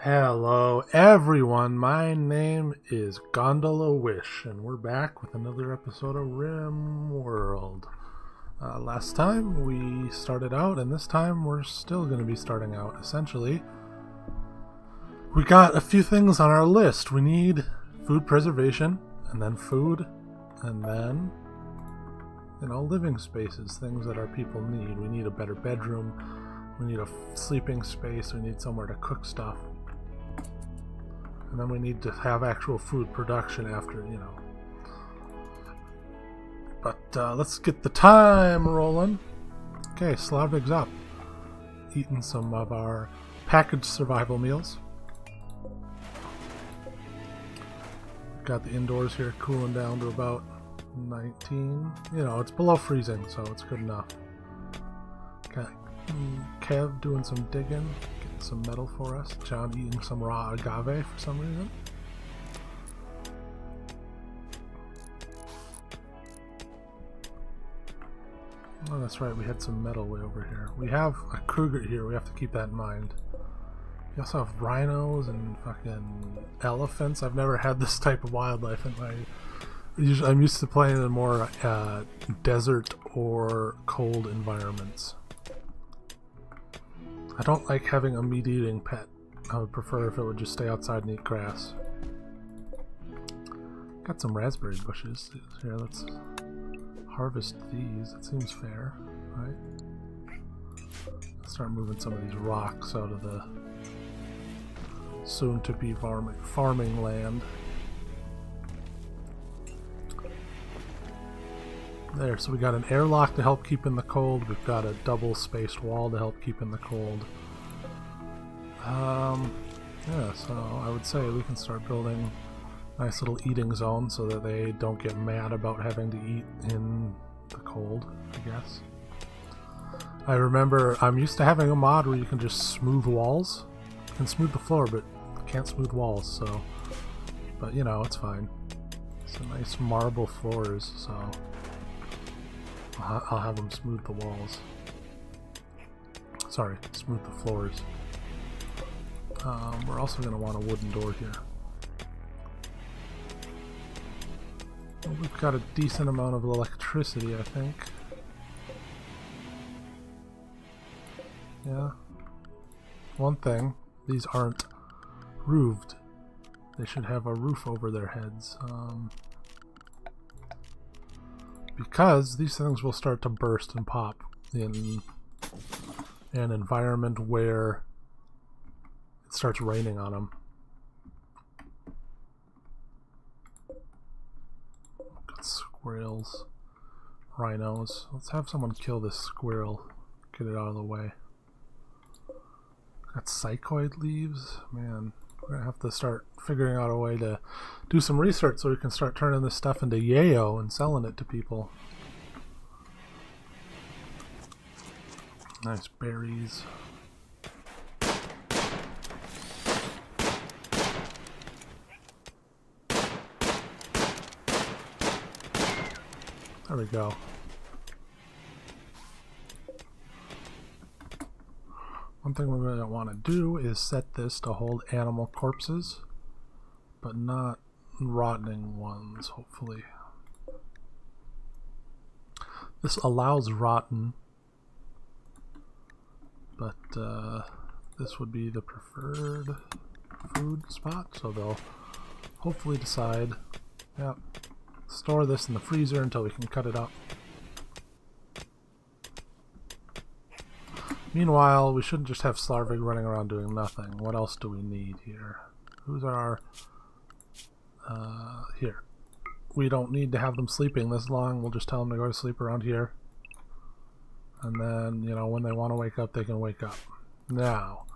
Hello everyone, my name is Gondola Wish, and we're back with another episode of RimWorld. Last time we started out, and this time we're still going to be starting out. Essentially, we got a few things on our list. We need food preservation, and then food, and then, living spaces, things that our people need. We need a better bedroom, we need a sleeping space, we need somewhere to cook stuff. And then we need to have actual food production after, But let's get the time rolling. Okay, Slavic's up. Eating some of our packaged survival meals. Got the indoors here cooling down to about 19. It's below freezing, so it's good enough. Got Kev doing some digging. Some metal for us. John eating some raw agave for some reason. Oh, that's right, we had some metal way over here. We have a cougar here, we have to keep that in mind. We also have rhinos and fucking elephants. I've never had this type of wildlife in my... I'm used to playing in more desert or cold environments. I don't like having a meat-eating pet. I would prefer if it would just stay outside and eat grass. Got some raspberry bushes. Here, let's harvest these. That seems fair, right? Let's start moving some of these rocks out of the soon-to-be farming land. There, so we got an airlock to help keep in the cold. We've got a double-spaced wall to help keep in the cold. Yeah, so I would say we can start building a nice little eating zone so that they don't get mad about having to eat in the cold, I guess. I remember I'm used to having a mod where you can just smooth walls. You can smooth the floor, but you can't smooth walls, so... But, it's fine. It's a nice marble floors, so... I'll have them smooth the walls. Sorry, smooth the floors. We're also going to want a wooden door here. Well, we've got a decent amount of electricity, I think. Yeah. One thing, these aren't roofed. They should have a roof over their heads. Because these things will start to burst and pop in an environment where it starts raining on them. Got squirrels, rhinos. Let's have someone kill this squirrel. Get it out of the way. Got psychoid leaves. Man, we're gonna have to start figuring out a way to do some research so we can start turning this stuff into yayo and selling it to people. Nice berries. There we go. One thing we're going to want to do is set this to hold animal corpses, but not rotting ones, hopefully. This allows rotten, but this would be the preferred food spot, so they'll hopefully decide, yep, store this in the freezer until we can cut it up. Meanwhile, we shouldn't just have Slarvig running around doing nothing. What else do we need here? Who's our... here. We don't need to have them sleeping this long. We'll just tell them to go to sleep around here. And then, when they want to wake up, they can wake up. Now,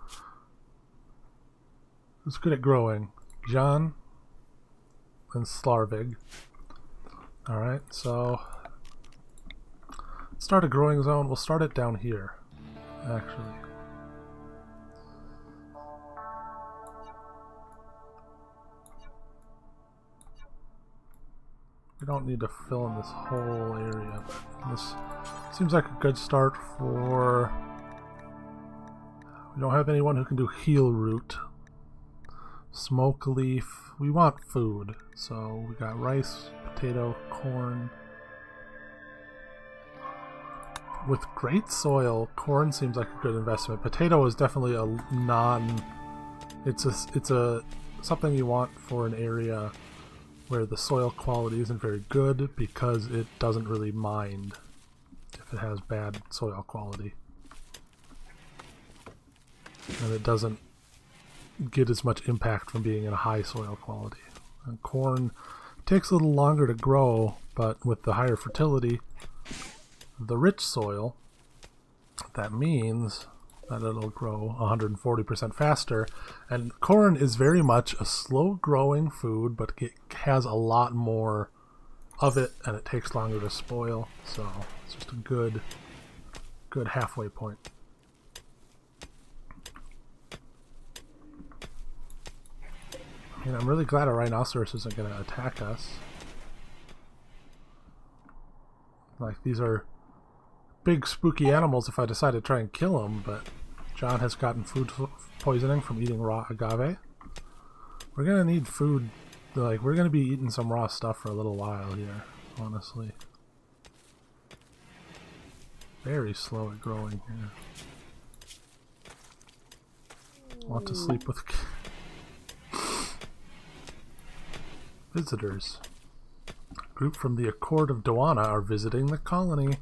who's good at growing? John and Slarvig. Alright, so... start a growing zone. We'll start it down here. Actually, we don't need to fill in this whole area, but this seems like a good start for We don't have anyone who can do heal root. Smoke leaf. We want food. So we got rice, potato, corn. With great soil, corn seems like a good investment. Potato is definitely a it's a something you want for an area where the soil quality isn't very good, because it doesn't really mind if it has bad soil quality. And it doesn't get as much impact from being in a high soil quality. And corn takes a little longer to grow, but with the higher fertility, the rich soil, that means that it'll grow 140% faster. And corn is very much a slow growing food, but it has a lot more of it and it takes longer to spoil. So it's just a good halfway point. I mean, I'm really glad a rhinoceros isn't going to attack us. Like, these are big spooky animals if I decide to try and kill them, but John has gotten food poisoning from eating raw agave. We're gonna need food. Like, we're gonna be eating some raw stuff for a little while here, honestly. Very slow at growing here. Want to sleep with visitors. A group from the Accord of Doana are visiting the colony.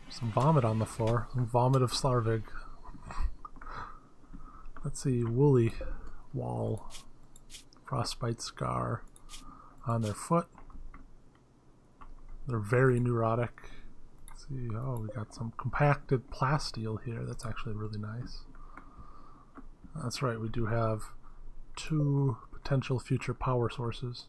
Some vomit on the floor. Some vomit of Slarvig. Let's see. Woolly wall. Frostbite scar on their foot. They're very neurotic. Let's see. Oh, we got some compacted plasteel here. That's actually really nice. That's right. We do have 2 potential future power sources.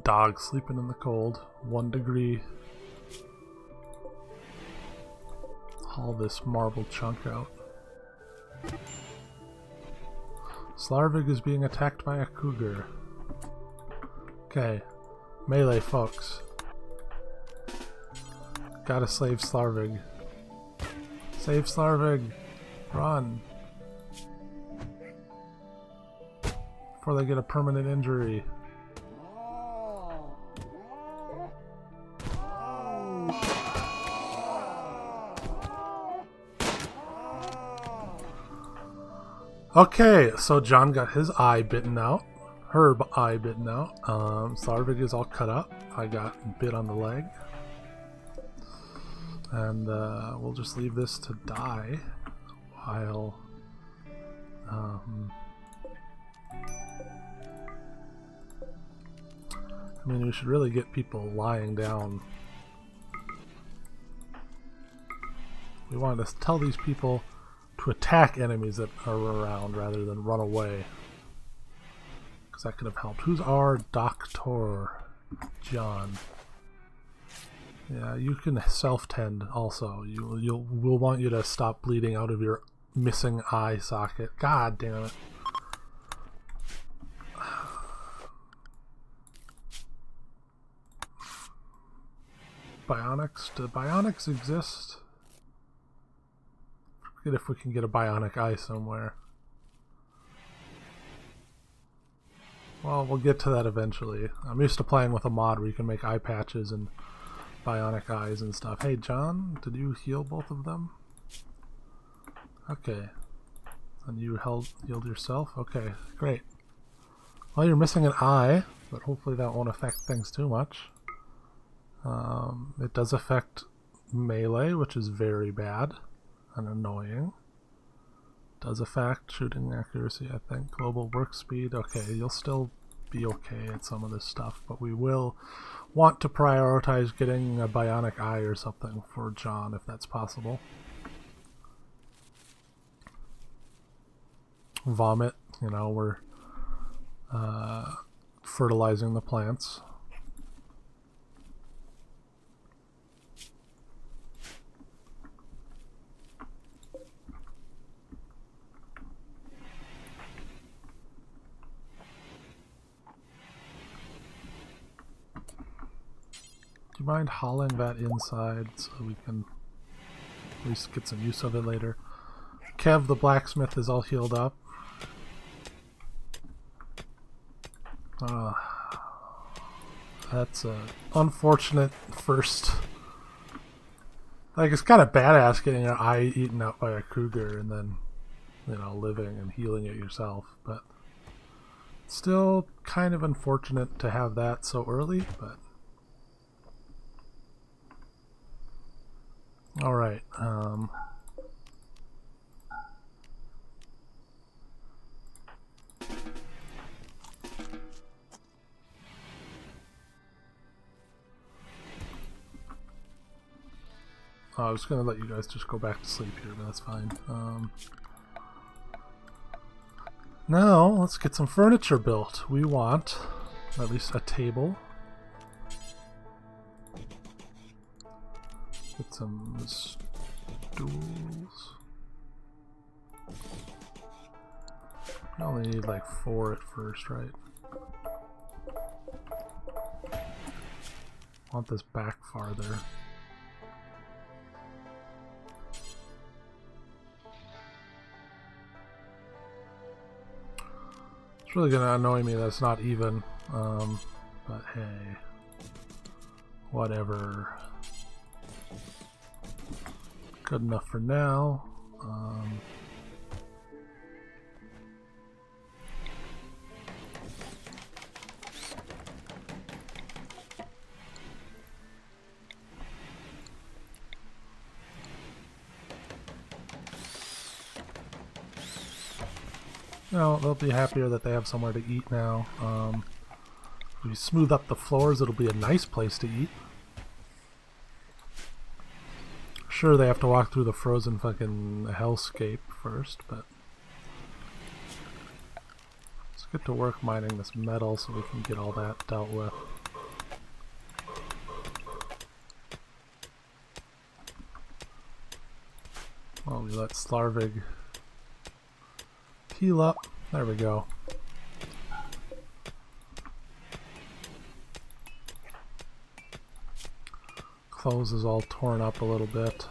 Dog sleeping in the cold. 1 degree. Haul this marble chunk out. Slarvig is being attacked by a cougar. Okay. Melee, folks. Gotta save Slarvig. Save Slarvig! Run! Before they get a permanent injury. Okay, so John got his eye bitten out. Her eye bitten out. Slarvig is all cut up. I got bit on the leg. And we'll just leave this to die while I mean, we should really get people lying down. We want to tell these people to attack enemies that are around rather than run away, because that could have helped. Who's our doctor? John. Yeah, you can self-tend also. We'll want you to stop bleeding out of your missing eye socket. God damn it. Bionics? Do bionics exist? Forget if we can get a bionic eye somewhere. Well, we'll get to that eventually. I'm used to playing with a mod where you can make eye patches and bionic eyes and stuff. Hey, John, did you heal both of them? Okay. And you healed yourself? Okay, great. Well, you're missing an eye, but hopefully that won't affect things too much. It does affect melee, which is very bad and annoying. Does affect shooting accuracy, I think. Global work speed. Okay, you'll still be okay at some of this stuff, but we will want to prioritize getting a bionic eye or something for John if that's possible. Vomit, you know, we're fertilizing the plants. Do you mind hauling that inside so we can At least get some use of it later. Kev the blacksmith is all healed up. That's a unfortunate first. Like, it's kind of badass getting your eye eaten out by a cougar and then, you know, living and healing it yourself. But still kind of unfortunate to have that so early, but alright. I was going to let you guys just go back to sleep here, but that's fine. Now, let's get some furniture built. We want at least a table. Get some stools. I only need like 4 at first, right? Want this back farther. It's really gonna annoy me that it's not even, but hey, whatever. Good enough for now. No, they'll be happier that they have somewhere to eat now. If we smooth up the floors, it'll be a nice place to eat. Sure, they have to walk through the frozen fucking hellscape first, but let's get to work mining this metal so we can get all that dealt with. Well, we let Slarvig heal up. There we go. Clothes is all torn up a little bit.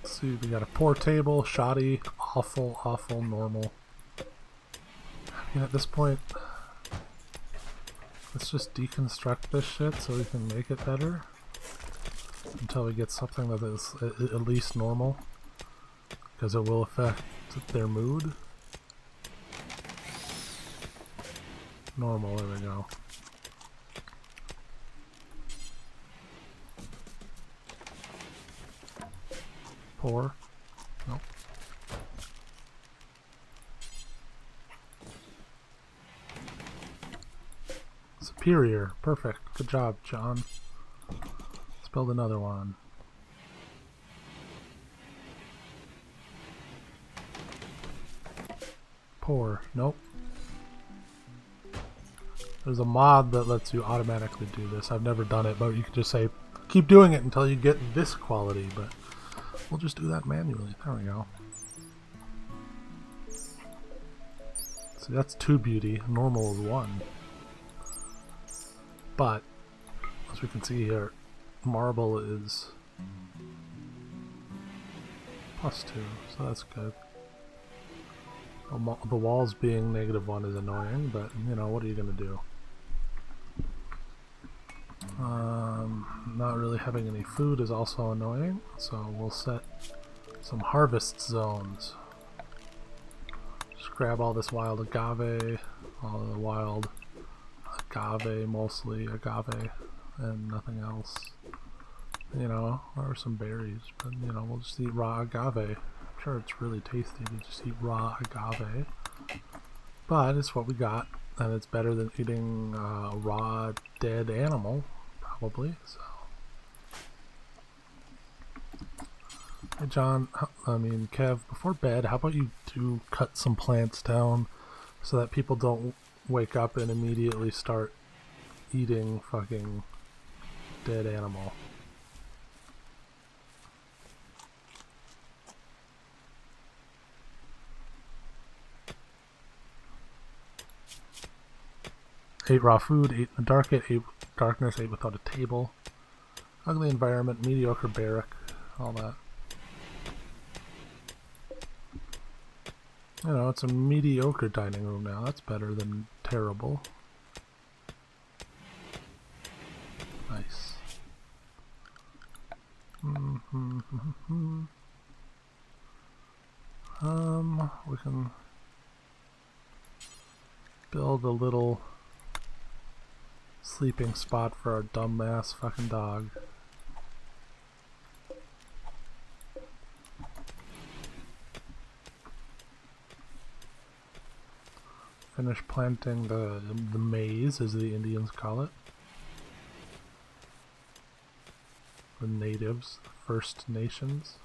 Let's see, we got a poor table, shoddy, awful, awful, normal. I mean, at this point, let's just deconstruct this shit so we can make it better. Until we get something that is at least normal. Because it will affect their mood. Normal, there we go. Poor. Nope. Superior. Perfect. Good job, John. Let's build another one. Poor. Nope. There's a mod that lets you automatically do this. I've never done it, but you can just say, keep doing it until you get this quality, but we'll just do that manually. There we go. See, that's 2 beauty. Normal is 1. But, as we can see here, marble is +2, so that's good. The walls being -1 is annoying, but, you know, what are you going to do? Not really having any food is also annoying, so we'll set some harvest zones. Just grab all this wild agave, all the wild agave, mostly agave, and nothing else. You know, or some berries, but, you know, we'll just eat raw agave. I'm sure it's really tasty to just eat raw agave, but it's what we got, and it's better than eating a raw dead animal, probably. So, hey John, Kev, before bed, how about you do cut some plants down so that people don't wake up and immediately start eating fucking dead animal. Ate raw food, ate in the dark, ate darkness, ate without a table. Ugly environment, mediocre barrack, all that. You know, it's a mediocre dining room now. That's better than terrible. Nice. We can build a little sleeping spot for our dumbass fucking dog. Finish planting the maize, as the Indians call it. The natives, the First Nations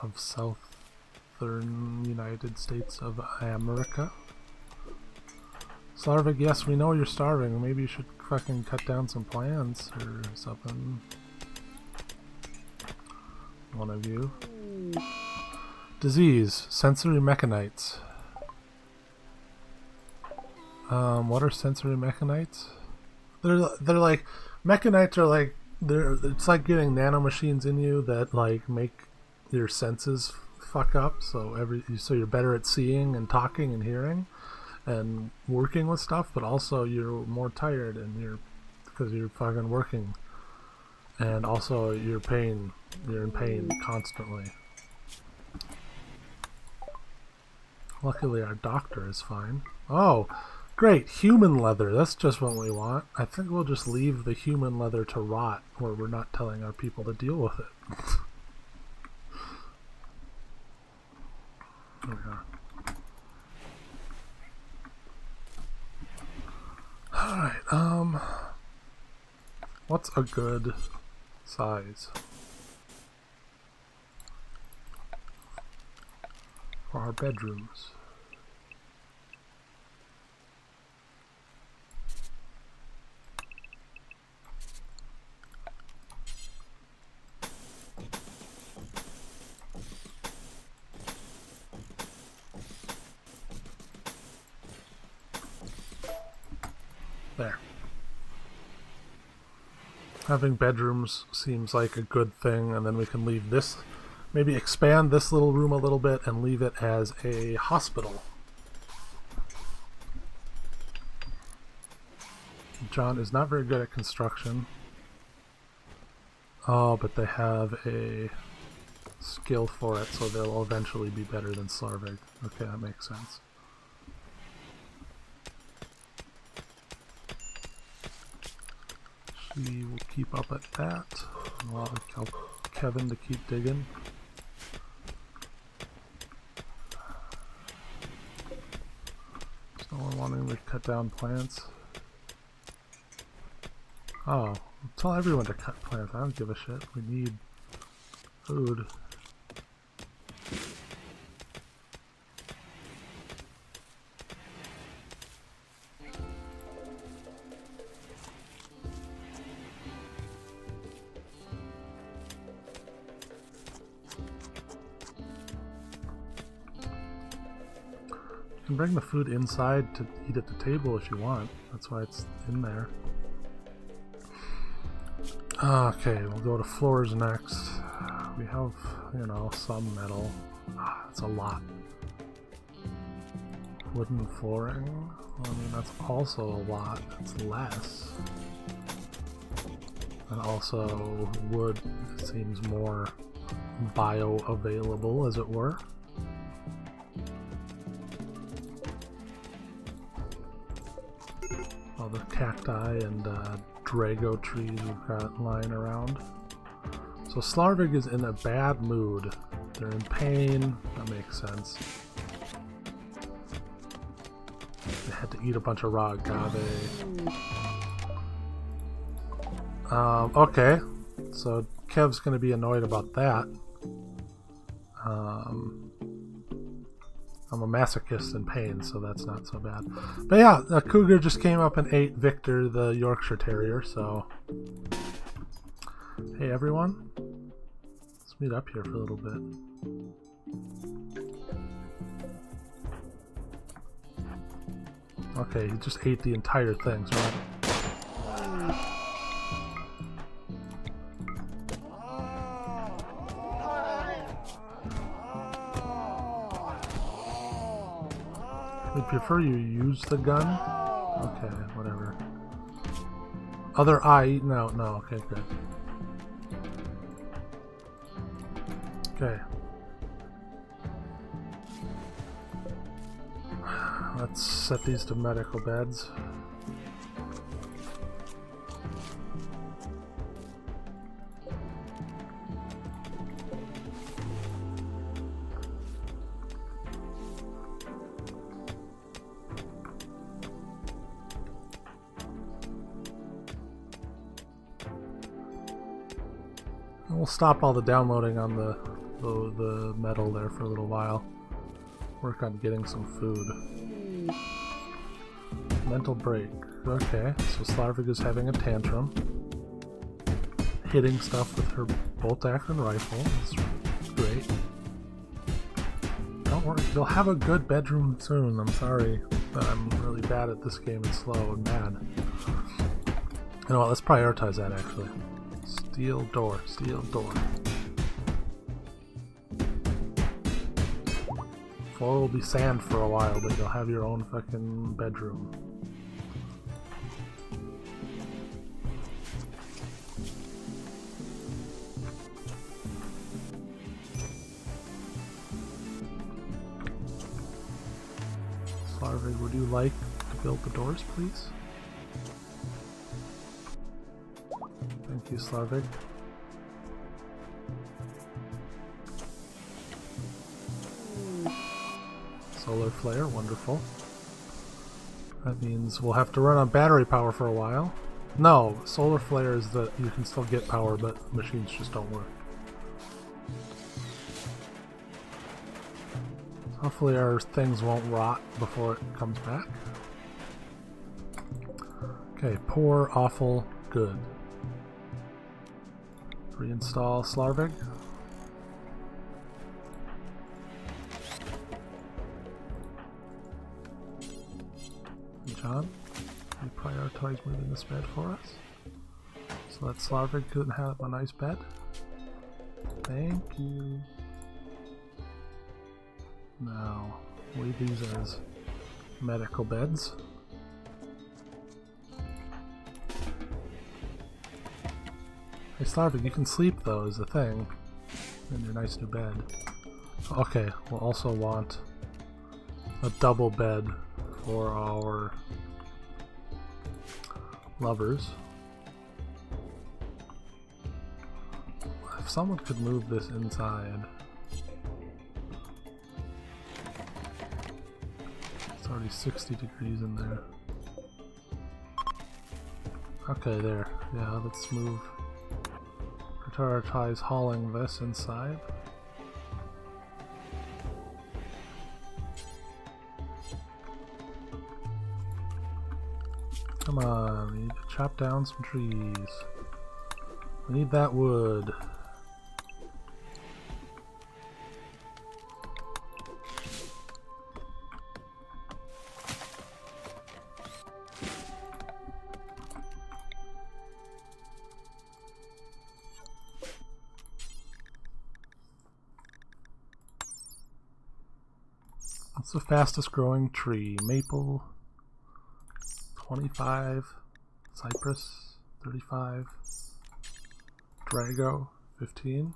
of Southern United States of America. Slarvig, yes, we know you're starving. Maybe you should fucking cut down some plants or something. One of you. Disease, sensory mechanites. What are sensory mechanites? They're like, mechanites are like, it's like getting nanomachines in you that like make your senses fuck up, so you're better at seeing and talking and hearing and working with stuff, but also you're more tired and because you're fucking working, and also you're in pain constantly. Luckily our doctor is fine. Oh, great, human leather, that's just what we want. I think we'll just leave the human leather to rot, where we're not telling our people to deal with it. There we are. Alright, what's a good size for our bedrooms? There. Having bedrooms seems like a good thing, and then we can leave this, maybe expand this little room a little bit and leave it as a hospital. John is not very good at construction. Oh, but they have a skill for it, so they'll eventually be better than Slarvig. Okay, that makes sense. She will keep up at that. I'll tell Kevin to keep digging. There's no one wanting to cut down plants. Oh, tell everyone to cut plants. I don't give a shit. We need food. You can bring the food inside to eat at the table if you want. That's why it's in there. Okay, we'll go to floors next. We have, you know, some metal. That's a lot. Wooden flooring. I mean, that's also a lot. It's less. And also, wood seems more bioavailable, as it were. All the cacti and Drago trees we've got lying around. So Slarvig is in a bad mood. They're in pain. That makes sense. They had to eat a bunch of raw agave. Okay. So Kev's going to be annoyed about that. I'm a masochist in pain, so that's not so bad. But yeah, a cougar just came up and ate Victor, the Yorkshire Terrier, so... Hey everyone. Let's meet up here for a little bit. Okay, he just ate the entire thing, so we prefer you use the gun? Okay, whatever. Other eye eaten out? No, okay, good. Okay. Let's set these to medical beds. And we'll stop all the downloading on the metal there for a little while. Work on getting some food. Mental break. Okay, so Slarvig is having a tantrum. Hitting stuff with her bolt-action rifle. That's great. Don't worry, you'll have a good bedroom soon. I'm sorry that I'm really bad at this game and slow and mad. You know what, let's prioritize that actually. Steel door, steel door. Floor will be sand for a while, but you'll have your own fucking bedroom. Slarvig, would you like to build the doors, please? Thank you, Slarvig. Solar flare, wonderful. That means we'll have to run on battery power for a while. No, solar flare is that you can still get power, but machines just don't work. Hopefully our things won't rot before it comes back. Okay, poor, awful, good. Reinstall Slarvig. John, can you prioritize moving this bed for us? So that Slarvig couldn't have a nice bed? Thank you. Now, leave these as medical beds. Hey Slarvig, you can sleep though, is the thing. In your nice new bed. Okay, we'll also want a double bed for our lovers. If someone could move this inside. It's already 60 degrees in there. Okay, there. Yeah, let's move. Prioritize hauling this inside. Come on, we need to chop down some trees. We need that wood. What's the fastest growing tree? Maple, 25, cypress, 35, drago, 15,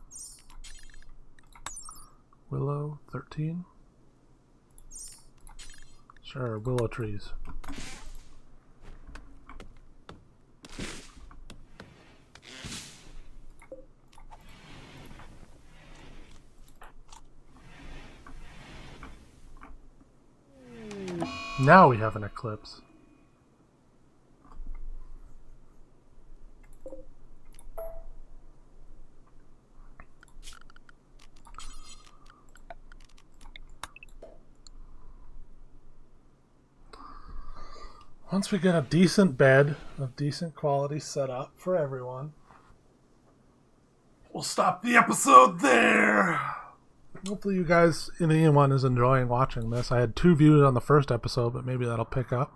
willow, 13. Sure, willow trees. Now we have an eclipse. Once we get a decent bed of decent quality set up for everyone, we'll stop the episode there. Hopefully you guys, anyone is enjoying watching this. I had 2 views on the first episode, but maybe that'll pick up.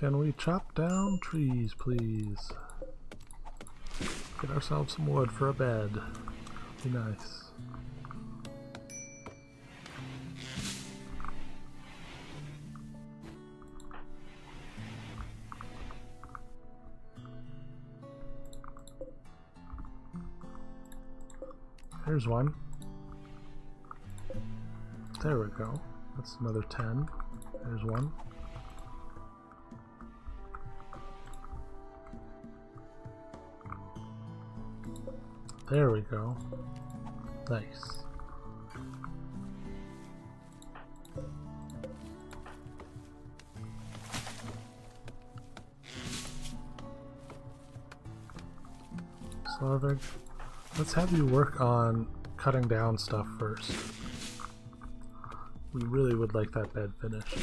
Can we chop down trees, please? Get ourselves some wood for a bed. Be nice. There's one. There we go. That's another 10. There's one. There we go. Nice. Slavic. Let's have you work on cutting down stuff first. We really would like that bed finished.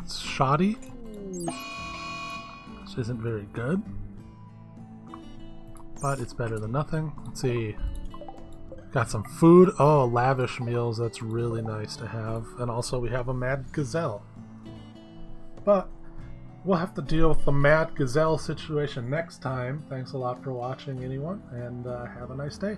It's shoddy, which isn't very good, but it's better than nothing. Let's see. Got some food. Oh, lavish meals. That's really nice to have. And also we have a mad gazelle. But we'll have to deal with the mad gazelle situation next time. Thanks a lot for watching, anyone, and have a nice day.